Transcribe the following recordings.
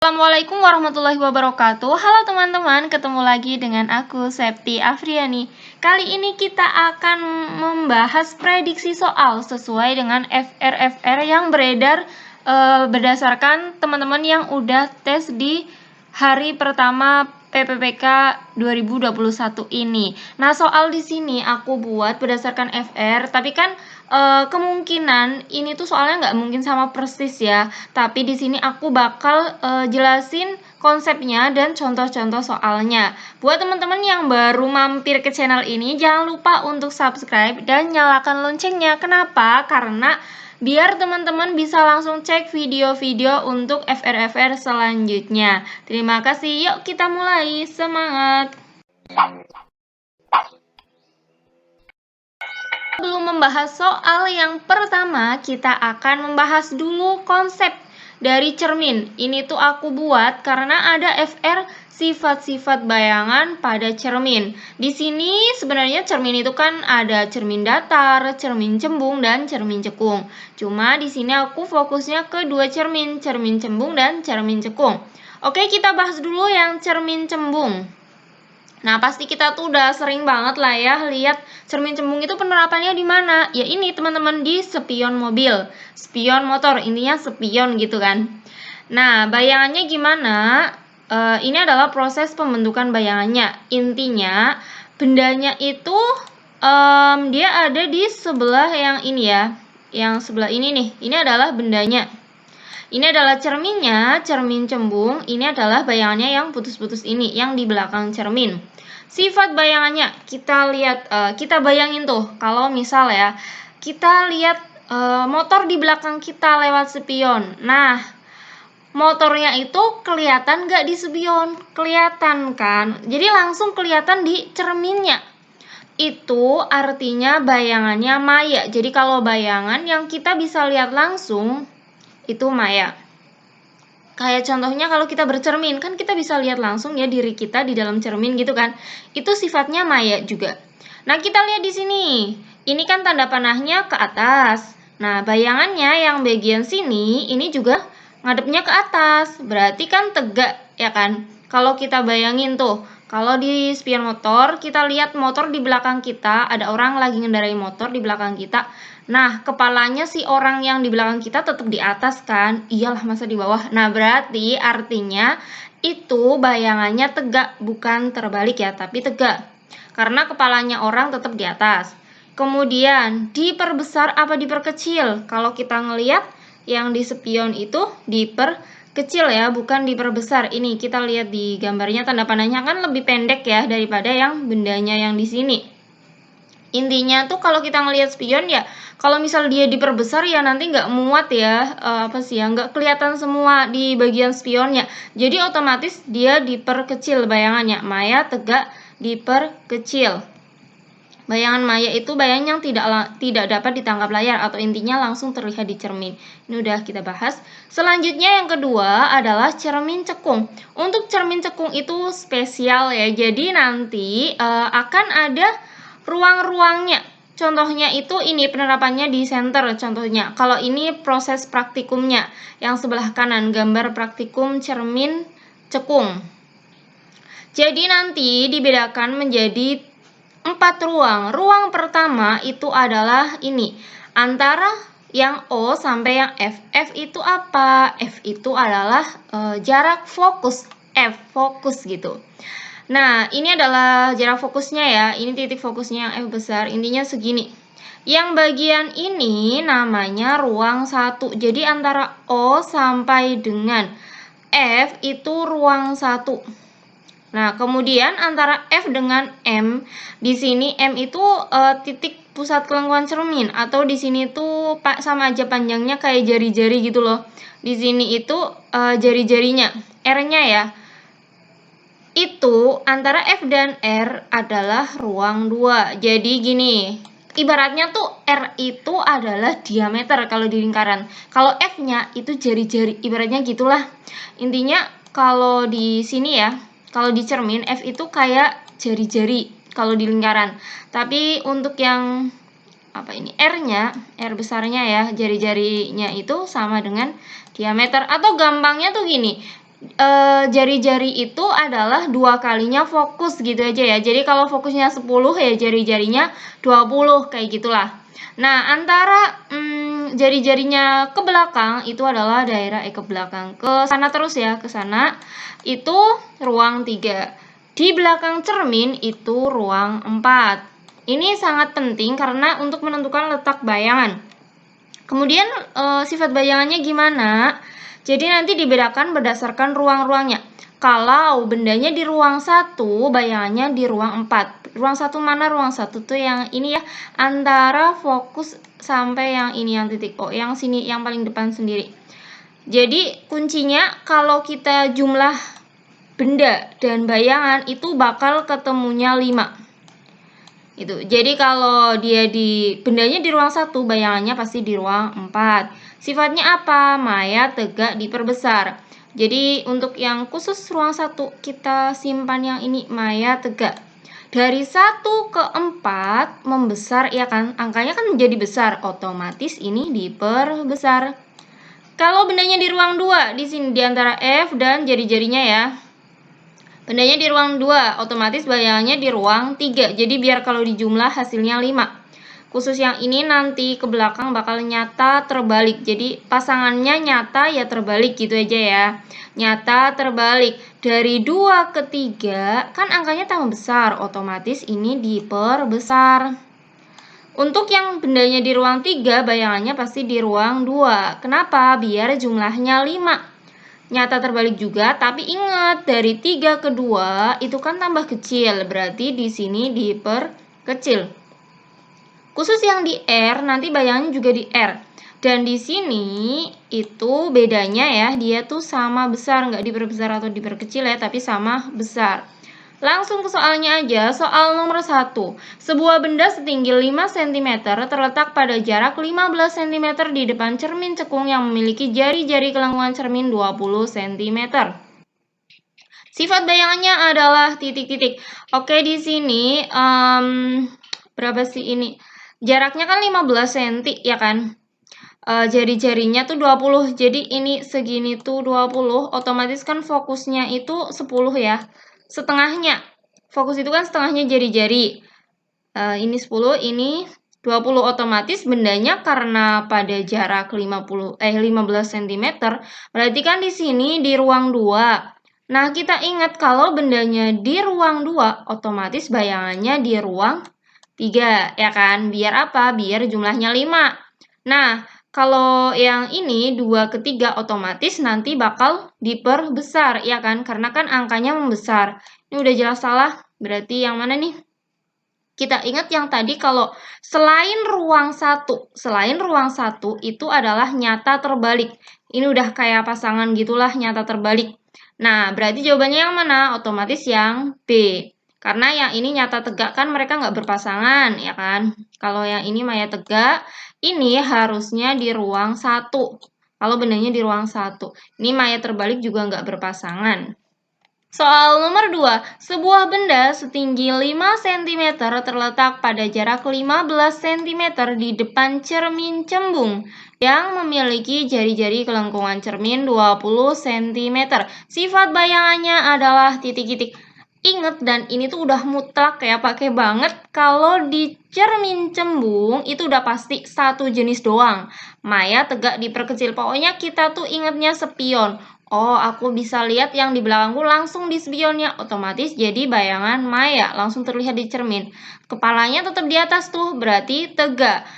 Assalamualaikum warahmatullahi wabarakatuh. Halo teman-teman, ketemu lagi dengan aku Septi Afriani. Kali ini kita akan membahas prediksi soal sesuai dengan FR yang beredar berdasarkan teman-teman yang udah tes di hari pertama PPPK 2021 ini. Nah, soal di sini aku buat berdasarkan FR, tapi kan kemungkinan ini tuh soalnya nggak mungkin sama persis ya. Tapi di sini aku bakal jelasin konsepnya dan contoh-contoh soalnya. Buat teman-teman yang baru mampir ke channel ini, jangan lupa untuk subscribe dan nyalakan loncengnya. Kenapa? Karena biar teman-teman bisa langsung cek video-video untuk FR selanjutnya. Terima kasih. Yuk kita mulai. Semangat! Sebelum membahas soal yang pertama, kita akan membahas dulu konsep dari cermin. Ini tuh aku buat karena ada FR sifat-sifat bayangan pada cermin. Di sini sebenarnya cermin itu kan ada cermin datar, cermin cembung, dan cermin cekung. Cuma di sini aku fokusnya ke dua cermin cembung dan cermin cekung. Oke, kita bahas dulu yang cermin cembung. Nah, pasti kita tuh udah sering banget lah ya lihat cermin cembung itu penerapannya di mana? Ya ini teman-teman, di spion mobil, spion motor, intinya spion gitu kan. Nah, bayangannya gimana? Ini adalah proses pembentukan bayangannya. Intinya bendanya itu dia ada di sebelah yang ini ya. Yang sebelah ini nih, ini adalah bendanya. Ini adalah cerminnya, cermin cembung. Ini adalah bayangannya yang putus-putus ini, yang di belakang cermin. Sifat bayangannya, kita lihat, kita bayangin tuh, kalau misal ya, kita lihat motor di belakang kita lewat spion. Nah, motornya itu kelihatan nggak di spion? Kelihatan kan? Jadi langsung kelihatan di cerminnya. Itu artinya bayangannya maya. Jadi kalau bayangan yang kita bisa lihat langsung, itu maya. Kayak contohnya kalau kita bercermin, kan kita bisa lihat langsung ya diri kita di dalam cermin gitu kan. Itu sifatnya maya juga. Nah, kita lihat di sini. Ini kan tanda panahnya ke atas. Nah, bayangannya yang bagian sini ini juga ngadepnya ke atas. Berarti kan tegak ya kan. Kalau kita bayangin tuh, kalau di spion motor, kita lihat motor di belakang kita, ada orang lagi ngendarai motor di belakang kita. Nah, kepalanya si orang yang di belakang kita tetap di atas kan? Iyalah, masa di bawah. Nah, berarti artinya itu bayangannya tegak, bukan terbalik ya, tapi tegak. Karena kepalanya orang tetap di atas. Kemudian, diperbesar apa diperkecil? Kalau kita ngelihat yang di spion itu diperkecil ya, bukan diperbesar. Ini kita lihat di gambarnya, tanda panahnya kan lebih pendek ya daripada yang bendanya yang di sini. Intinya tuh kalau kita ngelihat spion ya, kalau misal dia diperbesar ya nanti nggak muat ya, nggak kelihatan semua di bagian spionnya. Jadi otomatis dia diperkecil bayangannya, maya tegak diperkecil. Bayangan maya itu bayangan yang tidak dapat ditangkap layar, atau intinya langsung terlihat di cermin. Ini udah kita bahas. Selanjutnya yang kedua adalah cermin cekung. Untuk cermin cekung itu spesial ya. Jadi nanti akan ada ruang-ruangnya. Contohnya itu ini penerapannya di center contohnya. Kalau ini proses praktikumnya, yang sebelah kanan gambar praktikum cermin cekung. Jadi nanti dibedakan menjadi 4 ruang. Ruang pertama itu adalah ini, antara yang O sampai yang F. F itu apa? F itu adalah jarak fokus. F, fokus gitu. Nah, ini adalah jarak fokusnya ya. Ini titik fokusnya yang F besar. Intinya segini. Yang bagian ini namanya ruang 1. Jadi antara O sampai dengan F itu ruang 1. Nah, kemudian antara F dengan M, di sini M itu titik pusat kelengkuan cermin, atau di sini tuh sama aja panjangnya kayak jari-jari gitu loh. Di sini itu jari-jarinya, R-nya ya. Itu antara F dan R adalah ruang 2. Jadi gini, ibaratnya tuh R itu adalah diameter kalau di lingkaran. Kalau F-nya itu jari-jari, ibaratnya gitulah. Intinya kalau di sini ya, kalau di cermin F itu kayak jari-jari kalau di lingkaran. Tapi untuk yang apa ini R-nya, R besarnya ya, jari-jarinya itu sama dengan diameter. Atau gampangnya tuh gini, jari-jari itu adalah 2 kalinya fokus gitu aja ya. Jadi kalau fokusnya 10 ya jari-jarinya 20 kayak gitulah. Nah, antara jari-jarinya ke belakang itu adalah daerah ke belakang. Ke sana terus ya, ke sana itu ruang 3. Di belakang cermin itu ruang 4. Ini sangat penting karena untuk menentukan letak bayangan. Kemudian sifat bayangannya gimana? Jadi nanti dibedakan berdasarkan ruang-ruangnya. Kalau bendanya di ruang 1, bayangannya di ruang 4. Ruang 1 mana? Ruang 1 tuh yang ini ya, antara fokus sampai yang ini, yang titik O, yang sini, yang paling depan sendiri. Jadi kuncinya kalau kita jumlah benda dan bayangan itu bakal ketemunya 5. Itu. Jadi kalau dia bendanya di ruang 1, bayangannya pasti di ruang 4. Sifatnya apa? Maya, tegak, diperbesar. Jadi untuk yang khusus ruang 1 kita simpan yang ini maya, tegak. Dari 1 ke 4 membesar ya kan? Angkanya kan menjadi besar, otomatis ini diperbesar. Kalau bendanya di ruang 2, di sini di antara F dan jari-jarinya ya. Bendanya di ruang 2, otomatis bayangannya di ruang 3. Jadi biar kalau dijumlah hasilnya 5. Khusus yang ini nanti ke belakang bakal nyata terbalik. Jadi pasangannya nyata ya terbalik gitu aja ya. Nyata terbalik. Dari 2 ke 3 kan angkanya tambah besar. Otomatis ini diperbesar. Untuk yang bendanya di ruang 3, bayangannya pasti di ruang 2. Kenapa? Biar jumlahnya 5. Nyata terbalik juga, tapi ingat dari 3 ke 2 itu kan tambah kecil, berarti di sini diperkecil. Khusus yang di R nanti bayangannya juga di R. Dan di sini itu bedanya ya, dia tuh sama besar, nggak diperbesar atau diperkecil ya, tapi sama besar. Langsung ke soalnya aja, soal nomor 1. Sebuah benda setinggi 5 cm terletak pada jarak 15 cm di depan cermin cekung yang memiliki jari-jari kelengkungan cermin 20 cm. Sifat bayangannya adalah titik-titik. Oke, di sini berapa sih ini? Jaraknya kan 15 cm ya kan? Jari-jarinya tuh 20. Jadi ini segini tuh 20, otomatis kan fokusnya itu 10 ya. Setengahnya. Fokus itu kan setengahnya jari-jari. Ini 10, ini 20, otomatis bendanya karena pada jarak 15 cm, berarti kan di sini di ruang 2. Nah, kita ingat kalau bendanya di ruang 2, otomatis bayangannya di ruang 3, ya kan? Biar apa? Biar jumlahnya 5. Nah, kalau yang ini 2 ke 3 otomatis nanti bakal diperbesar, ya kan? Karena kan angkanya membesar. Ini udah jelas salah, berarti yang mana nih? Kita ingat yang tadi kalau selain ruang 1 itu adalah nyata terbalik. Ini udah kayak pasangan gitulah, nyata terbalik. Nah, berarti jawabannya yang mana? Otomatis yang B. Karena yang ini nyata tegak kan mereka nggak berpasangan, ya kan? Kalau yang ini maya tegak, ini harusnya di ruang 1. Kalau bendanya di ruang 1. Ini maya terbalik juga nggak berpasangan. Soal nomor 2. Sebuah benda setinggi 5 cm terletak pada jarak 15 cm di depan cermin cembung yang memiliki jari-jari kelengkungan cermin 20 cm. Sifat bayangannya adalah titik-titik. Ingat, dan ini tuh udah mutlak ya, pakai banget. Kalau di cermin cembung itu udah pasti satu jenis doang. Maya tegak diperkecil. Pokoknya kita tuh ingatnya spion. Oh, aku bisa lihat yang di belakangku langsung di spionnya. Otomatis jadi bayangan maya, langsung terlihat di cermin. Kepalanya tetap di atas tuh, berarti tegak.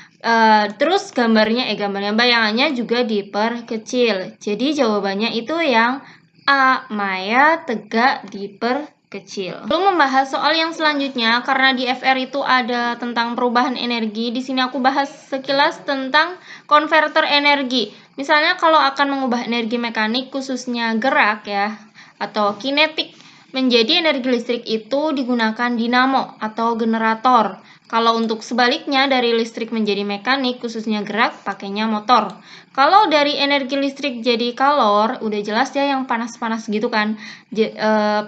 Terus gambarnya bayangannya juga diperkecil. Jadi jawabannya itu yang A, maya tegak diperkecil. Lalu membahas soal yang selanjutnya, karena di FR itu ada tentang perubahan energi. Di sini aku bahas sekilas tentang konverter energi. Misalnya kalau akan mengubah energi mekanik khususnya gerak ya, atau kinetik menjadi energi listrik itu digunakan dinamo atau generator. Kalau untuk sebaliknya dari listrik menjadi mekanik khususnya gerak pakainya motor. Kalau dari energi listrik jadi kalor, udah jelas ya yang panas-panas gitu kan.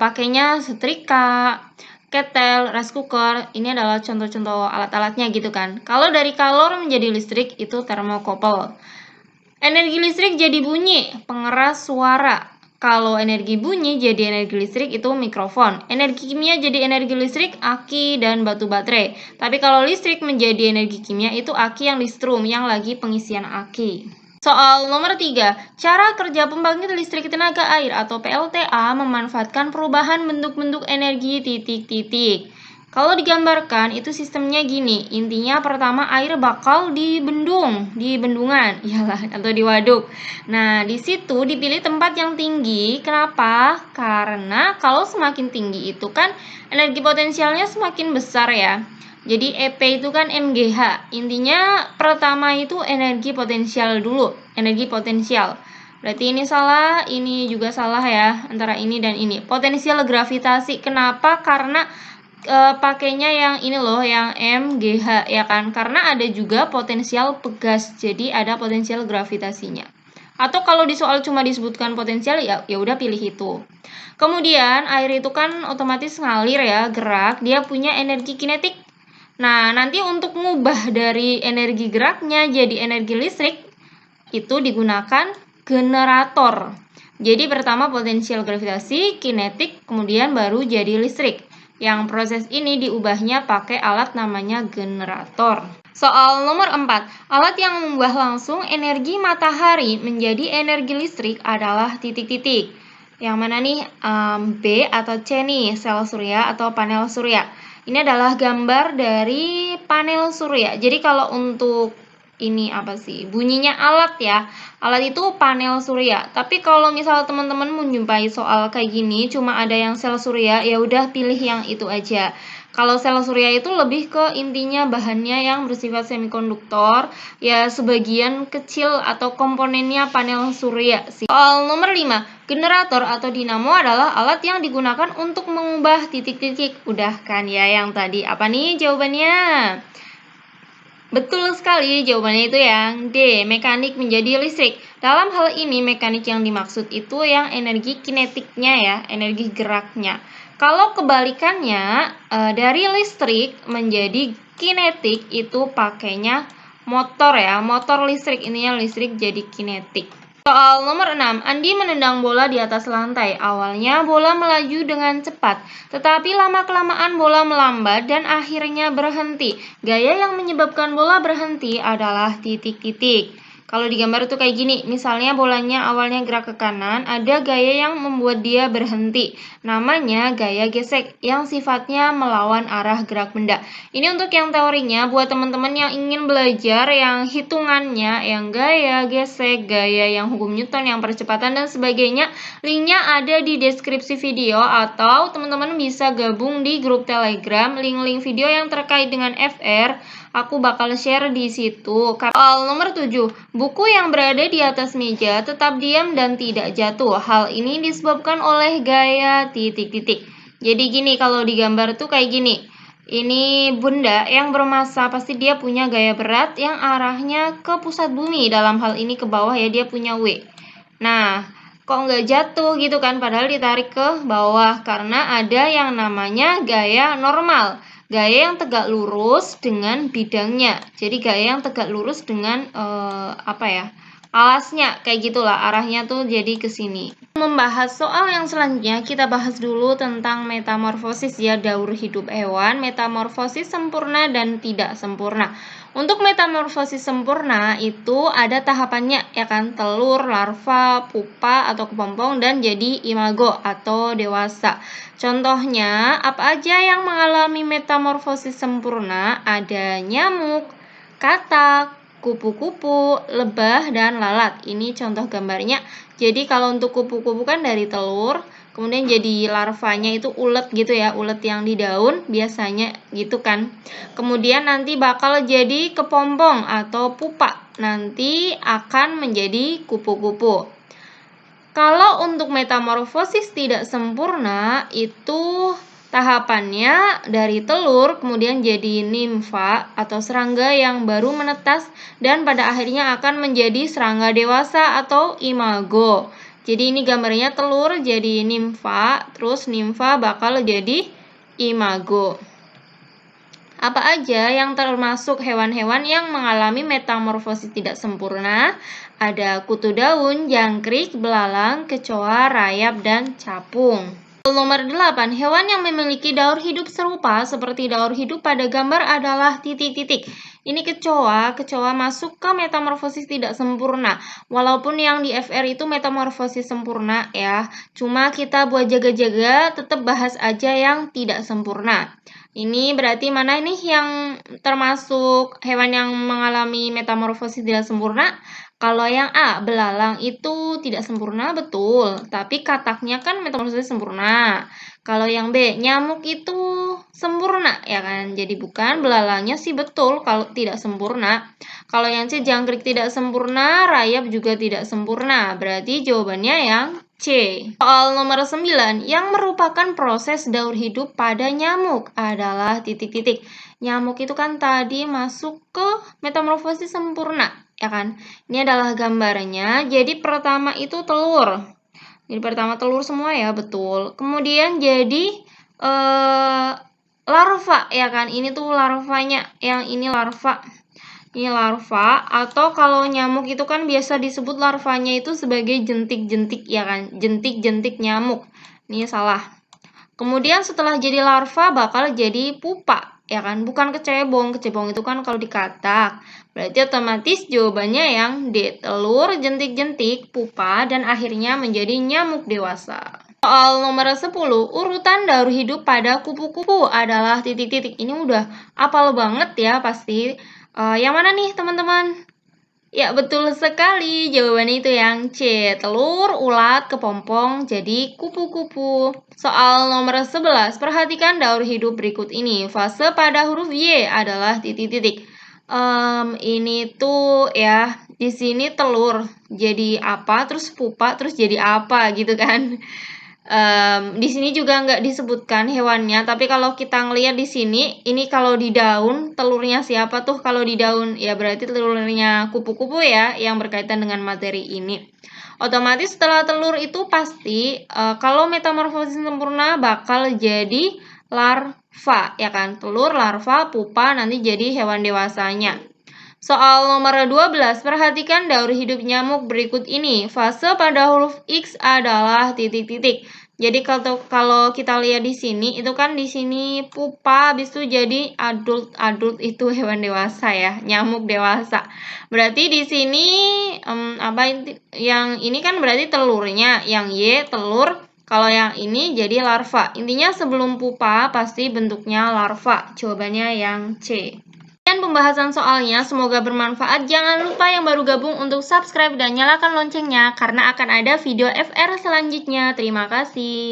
Pakainya setrika, ketel, rice cooker, ini adalah contoh-contoh alat-alatnya gitu kan. Kalau dari kalor menjadi listrik itu termokouple. Energi listrik jadi bunyi, pengeras suara. Kalau energi bunyi jadi energi listrik itu mikrofon. Energi kimia jadi energi listrik aki dan batu baterai. Tapi kalau listrik menjadi energi kimia itu aki yang listrum yang lagi pengisian aki. Soal nomor 3, cara kerja pembangkit listrik tenaga air atau PLTA memanfaatkan perubahan bentuk-bentuk energi titik-titik. Kalau digambarkan itu sistemnya gini, intinya pertama air bakal di bendungan, iyalah atau di waduk. Nah, di situ dipilih tempat yang tinggi. Kenapa? Karena kalau semakin tinggi itu kan energi potensialnya semakin besar ya. Jadi EP itu kan MGH. Intinya pertama itu energi potensial dulu, energi potensial. Berarti ini salah, ini juga salah ya, antara ini dan ini. Potensial gravitasi. Kenapa? Karena pakainya yang ini loh, yang MGH ya kan, karena ada juga potensial pegas, jadi ada potensial gravitasinya. Atau kalau di soal cuma disebutkan potensial ya udah pilih itu. Kemudian air itu kan otomatis ngalir ya, gerak, dia punya energi kinetik. Nah, nanti untuk mengubah dari energi geraknya jadi energi listrik itu digunakan generator. Jadi pertama potensial gravitasi, kinetik, kemudian baru jadi listrik. Yang proses ini diubahnya pakai alat namanya generator. Soal nomor 4, alat yang mengubah langsung energi matahari menjadi energi listrik adalah titik-titik. Yang mana nih? B atau C nih, sel surya atau panel surya. Ini adalah gambar dari panel surya. Jadi kalau untuk ini apa sih? Bunyinya alat ya. Alat itu panel surya. Tapi kalau misal teman-teman menjumpai soal kayak gini, cuma ada yang sel surya, ya udah pilih yang itu aja. Kalau sel surya itu lebih ke intinya bahannya yang bersifat semikonduktor, ya sebagian kecil atau komponennya panel surya sih. Soal nomor 5, generator atau dinamo adalah alat yang digunakan untuk mengubah titik-titik. Udah kan ya yang tadi. Apa nih jawabannya? Betul sekali, jawabannya itu yang D, mekanik menjadi listrik. Dalam hal ini, mekanik yang dimaksud itu yang energi kinetiknya ya, energi geraknya. Kalau kebalikannya, dari listrik menjadi kinetik itu pakainya motor ya, motor listrik, ininya listrik jadi kinetik. Soal nomor 6, Andi menendang bola di atas lantai. Awalnya bola melaju dengan cepat, tetapi lama-kelamaan bola melambat dan akhirnya berhenti. Gaya yang menyebabkan bola berhenti adalah titik-titik. Kalau digambar tuh kayak gini, misalnya bolanya awalnya gerak ke kanan, ada gaya yang membuat dia berhenti. Namanya gaya gesek yang sifatnya melawan arah gerak benda. Ini untuk yang teorinya, buat teman-teman yang ingin belajar yang hitungannya, yang gaya gesek, gaya yang hukum Newton, yang percepatan dan sebagainya, linknya ada di deskripsi video atau teman-teman bisa gabung di grup Telegram. Link-link video yang terkait dengan FR aku bakal share di situ. Soal nomor 7, buku yang berada di atas meja tetap diam dan tidak jatuh. Hal ini disebabkan oleh gaya titik-titik. Jadi gini, kalau digambar tuh kayak gini. Ini benda yang bermassa, pasti dia punya gaya berat yang arahnya ke pusat bumi. Dalam hal ini ke bawah ya, dia punya W. Nah, kok nggak jatuh gitu kan, padahal ditarik ke bawah karena ada yang namanya gaya normal. Gaya yang tegak lurus dengan bidangnya. Jadi gaya yang tegak lurus dengan alasnya, kayak gitulah, arahnya tuh jadi ke sini. Membahas soal yang selanjutnya, kita bahas dulu tentang metamorfosis ya, daur hidup hewan, metamorfosis sempurna dan tidak sempurna. Untuk metamorfosis sempurna itu ada tahapannya ya kan, telur, larva, pupa atau kepompong dan jadi imago atau dewasa. Contohnya apa aja yang mengalami metamorfosis sempurna? Ada nyamuk, katak, kupu-kupu, lebah, dan lalat. Ini contoh gambarnya. Jadi kalau untuk kupu-kupu kan dari telur, kemudian jadi larvanya itu ulet gitu ya, ulet yang di daun biasanya gitu kan. Kemudian nanti bakal jadi kepompong atau pupa, nanti akan menjadi kupu-kupu. Kalau untuk metamorfosis tidak sempurna itu tahapannya dari telur kemudian jadi nimfa atau serangga yang baru menetas dan pada akhirnya akan menjadi serangga dewasa atau imago. Jadi ini gambarnya telur jadi nimfa, terus nimfa bakal jadi imago. Apa aja yang termasuk hewan-hewan yang mengalami metamorfosis tidak sempurna? Ada kutu daun, jangkrik, belalang, kecoa, rayap, dan capung. Nomor 8, hewan yang memiliki daur hidup serupa seperti daur hidup pada gambar adalah titik-titik. Ini kecoa masuk ke metamorfosis tidak sempurna. Walaupun yang di FR itu metamorfosis sempurna ya. Cuma kita buat jaga-jaga tetap bahas aja yang tidak sempurna. Ini berarti mana nih yang termasuk hewan yang mengalami metamorfosis tidak sempurna? Kalau yang A, belalang itu tidak sempurna, betul. Tapi kataknya kan metamorfosis sempurna. Kalau yang B, nyamuk itu sempurna, ya kan? Jadi bukan, belalangnya sih betul kalau tidak sempurna. Kalau yang C, jangkrik tidak sempurna, rayap juga tidak sempurna. Berarti jawabannya yang C. Soal nomor 9, yang merupakan proses daur hidup pada nyamuk adalah titik-titik. Nyamuk itu kan tadi masuk ke metamorfosis sempurna, ya kan? Ini adalah gambarnya. Jadi pertama itu telur. Jadi pertama telur semua ya, betul. Kemudian jadi larva, ya kan? Ini tuh larvanya, yang ini larva. Ini larva, atau kalau nyamuk itu kan biasa disebut larvanya itu sebagai jentik-jentik, ya kan? Jentik-jentik nyamuk. Ini salah. Kemudian setelah jadi larva bakal jadi pupa, ya kan? Bukan kecebong. Kecebong itu kan kalau dikatak. Berarti otomatis jawabannya yang D, telur, jentik-jentik, pupa, dan akhirnya menjadi nyamuk dewasa. Soal nomor 10, urutan daur hidup pada kupu-kupu adalah titik-titik. Ini udah apal banget ya pasti. Yang mana nih teman-teman? Ya, betul sekali. Jawabannya itu yang C. Telur, ulat, kepompong, jadi kupu-kupu. Soal nomor 11. Perhatikan daur hidup berikut ini. Fase pada huruf Y adalah titik-titik. Ini tuh ya, di sini telur jadi apa, terus pupa, terus jadi apa gitu kan. Di sini juga nggak disebutkan hewannya, tapi kalau kita ngelihat di sini, ini kalau di daun, telurnya siapa tuh kalau di daun? Ya berarti telurnya kupu-kupu ya, yang berkaitan dengan materi ini. Otomatis setelah telur itu pasti, kalau metamorfosis sempurna bakal jadi larva, ya kan? Telur, larva, pupa, nanti jadi hewan dewasanya. Soal nomor 12, perhatikan daur hidup nyamuk berikut ini. Fase pada huruf X adalah titik-titik. Jadi kalau kita lihat di sini, itu kan di sini pupa, habis itu jadi adult itu hewan dewasa ya, nyamuk dewasa. Berarti di sini yang ini kan berarti telurnya, yang Y telur. Kalau yang ini jadi larva. Intinya sebelum pupa pasti bentuknya larva. Jawabannya yang C. Pembahasan soalnya semoga bermanfaat. Jangan lupa yang baru gabung untuk subscribe dan nyalakan loncengnya karena akan ada video FR selanjutnya. Terima kasih.